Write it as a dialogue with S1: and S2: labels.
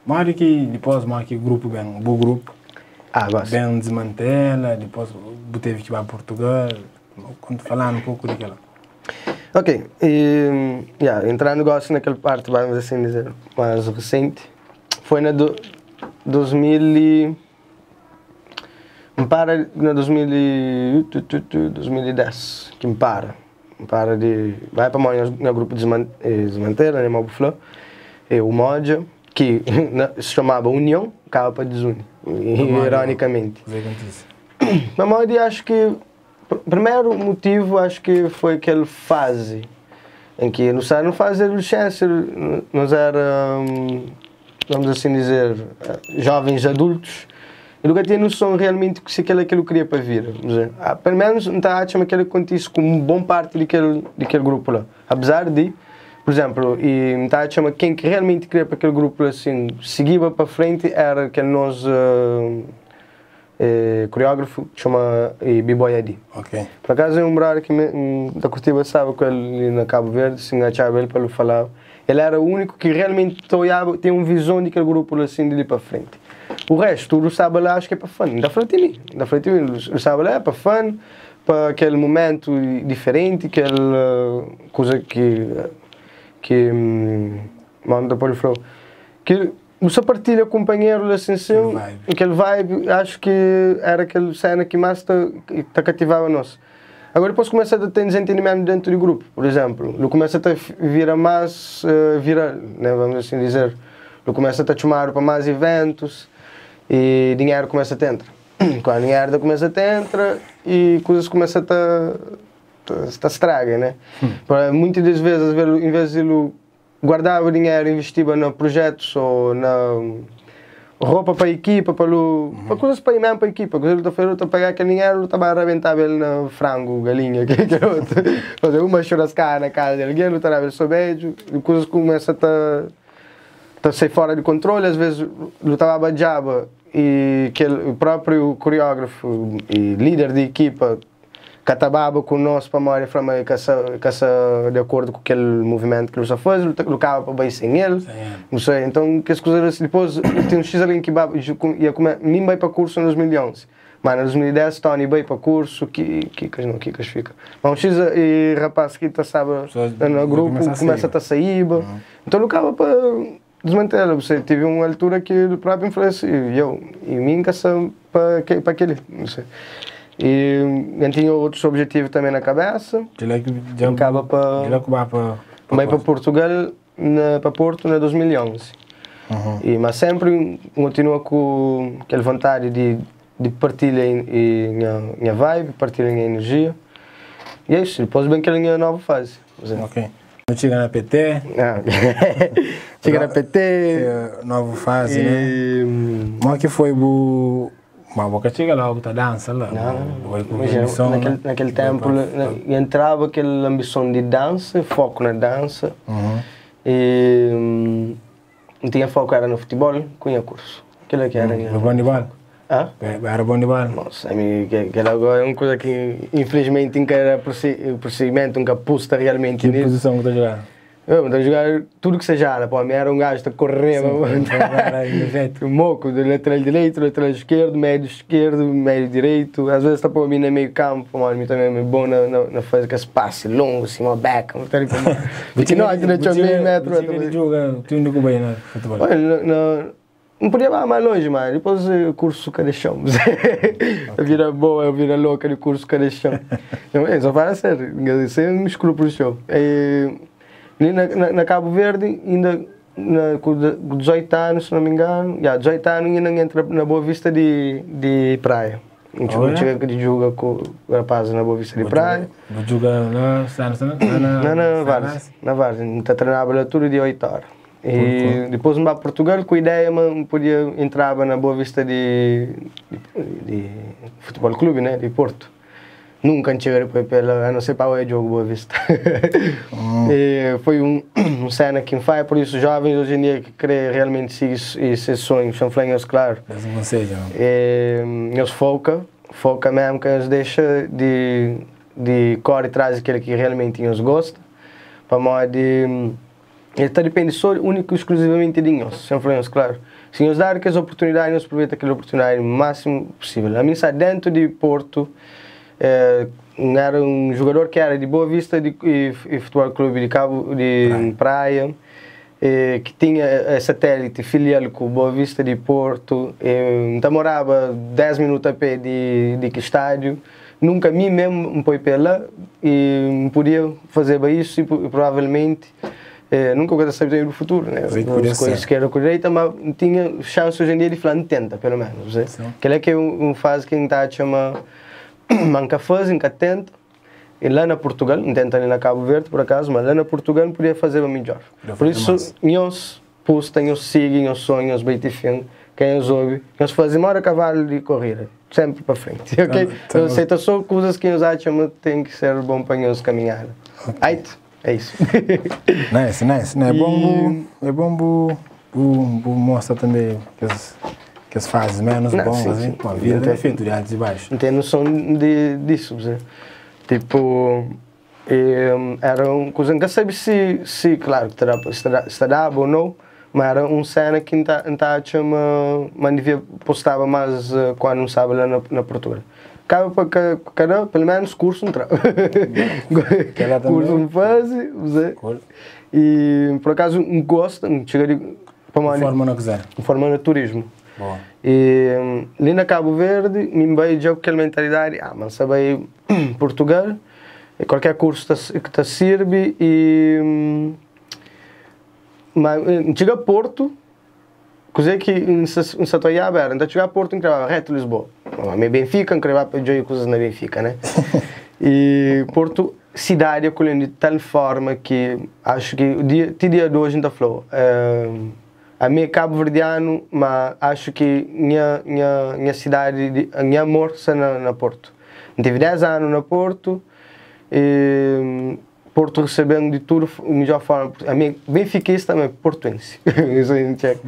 S1: Mário que depois que grupo bem, bom grupo.
S2: Gosto.
S1: Bem desmantela, depois teve que ir para Portugal. Quando falando um pouco daquela.
S2: Ok, entrar no negócio naquela parte, vamos assim dizer, mais recente, foi na 2000 me para na 2010, que me para de, vai para o grupo desmantela, né, Mobuflo, o Moja, que se chamava União, acaba para desune, ironicamente. Mas acho que o primeiro motivo acho que foi aquela fase em que não fase adolescência, nós éramos, vamos assim dizer, jovens adultos, e nunca tinha noção realmente que se aquilo queria para vir. Pelo menos não está a achar que acontece com uma boa parte daquele grupo lá. Apesar de, por exemplo, e não está a achar quem que realmente queria para aquele grupo assim, seguia para frente, era aquele nosso coreógrafo que chama B-Boy Adi.
S1: Okay.
S2: Por acaso é um brother que da Curitiba sabe que ele na Cabo Verde, se enganchava ele para ele falar. Ele era o único que realmente tem uma visão daquele grupo assim de ali para frente. O resto, tudo sabe lá, acho que é para fã. Ainda falei de mim. O sabe lá é para fã, para aquele momento diferente, aquela coisa que manda para ele falou. Que você partilha companheiro da ascensão, aquele vibe, acho que era aquela cena que mais te cativava a nós. Agora depois começa a ter desentendimento dentro do grupo, por exemplo, ele começa a virar mais viral, né, vamos assim dizer. Ele começa a chamar para mais eventos e dinheiro começa a entrar. Quando o dinheiro começa a entrar e coisas começam a estragar, né? Muitas das vezes, em vez de ele guardava dinheiro, investia em projetos ou na roupa para a equipa, para coisas para ir mesmo para a equipa. Quando ele está a pagar aquele dinheiro, ele estava a arrebentar ele na frango, galinha, que outro. Fazer uma churrascada na casa de alguém, ele estava a ver seu beijo, e coisas começam a sair fora de controle. Às vezes ele estava a jaba e o próprio coreógrafo e líder da equipa catabava com nós para morrer de acordo com aquele movimento que ele só faz, ele acaba para bem sem ele. Não sei, então que as coisas depois tem um X ali que ia comer, nem vai para curso em 2011. Mas em 2010 Tony veio para curso, Kikas fica. Mas um X e rapaz que está sabe no grupo começa a sair, então ele acaba para desmantelar. Você tive uma altura que o próprio influencia e mim para aquele, não sei. E eu tinha outros objetivos também na cabeça. Acaba para Portugal, para Porto, em 2011. Mas sempre continua com aquela vontade de partilhar minha vibe, partilhar minha energia. E é isso, depois bem que ele é nova fase.
S1: Ok. Não chega na PT?
S2: Chega na PT.
S1: Nova fase, né? Mas que foi o... Mas você chega lá, você dança lá?
S2: Não, naquele tempo entrava aquela ambição de dança, foco na dança. E não tinha foco, era no futebol, tinha curso. Aquilo que era.
S1: No bandebol? Era bandebol?
S2: Nossa, aquela agora é uma coisa que infelizmente nunca era procedimento, nunca posta realmente
S1: nisso. Que posição que está jogando?
S2: Eu estou a jogar tudo que seja área, pô, era um gajo que correr, moco, do lateral direito, lateral esquerdo, médio direito, às vezes está para mim no meio campo, mas mim também é bom na fazer que espaço longo, assim, uma beca, não tem como. Porque não, aqui não tinha meio metro.
S1: Você joga, tu ainda com bem na futebol?
S2: Não podia ir mais longe, mas depois o curso cadechão. A vida boa, a vida louca do curso cadechão. Só para ser, sem escrúpulos show. Na Cabo Verde, ainda com 18 anos, se não me engano, 18 anos ainda entra na Boa Vista de praia. A gente chega que joga com o rapaz na Boa Vista de praia.
S1: Vou jogar lá,
S2: na Várzea. A gente treinava lá tudo de 8 horas. E depois me para Portugal com a ideia, mas podia entrar na Boa Vista de Futebol Clube, né, de Porto. nunca cheguei pela, a não ser para o jogo Boa Vista. E foi cena que faz, por isso jovens hoje em dia que querem realmente seguir esses sonhos, são flanhos, claro. Eles foca mesmo, que eles deixam de cor e traz aquilo que realmente eles gostam, para modo de... Ele depende só, único e exclusivamente de nós, são flanhos, claro. Se nos dar aquelas oportunidades, nós aproveitamos aquela oportunidade o máximo possível. A mim está dentro de Porto, era um jogador que era de Boa Vista e Futebol Clube de Cabo de Praia, que tinha satélite filial com Boa Vista de Porto, então morava 10 minutos a pé de estádio. Nunca mim mesmo me pôs para lá e podia fazer isso e provavelmente nunca vou saber do futuro, né? As coisas que era correta, mas tinha chance hoje em dia de falar 80, pelo menos. Aquela que é uma fase que a gente chama manca fase, nunca tenta. E lá na Portugal, não tenta ali na Cabo Verde por acaso, mas lá na Portugal podia fazer melhor. Por isso, nós postam, nós seguem, nós sonhos, nós beitifem, quem nos ouve, nós fazemos hora cavalo de corrida, sempre para frente, ok? Então, aceita só coisas que nós achamos que tem que ser bom para nós caminhar. Okay. É isso.
S1: Nice. É bom mostrar também que as fases menos bons, assim, a vida é feita de altos e baixos.
S2: Não tem noção disso, você. Tipo, era uma coisa que não sabe se claro, estará ou não, mas era uma cena que não devia postava mais quando não sabe lá na Portugal. Cada pelo menos curso não trava. Curso não faz, e por acaso não gosta, não chega de
S1: forma não quiser.
S2: Forma de turismo.
S1: Boa.
S2: E ali na Cabo Verde, me veio já aquela mentalidade, mas sabe Portugal, e qualquer curso que te serve e mas chega a Porto, coisa que em Satoiaba era, então chega a Porto, entrava reto Lisboa. A minha Benfica, entrava para jogar coisas na Benfica, né? E Porto, cidade acolhendo de tal forma que acho que o dia de hoje ainda falou. A minha cabo-verdiano, mas acho que minha cidade, minha amor está na Porto. Tive 10 anos na Porto, e Porto recebendo de tudo, a melhor forma. A minha benfiquista também é portuense. Isso a gente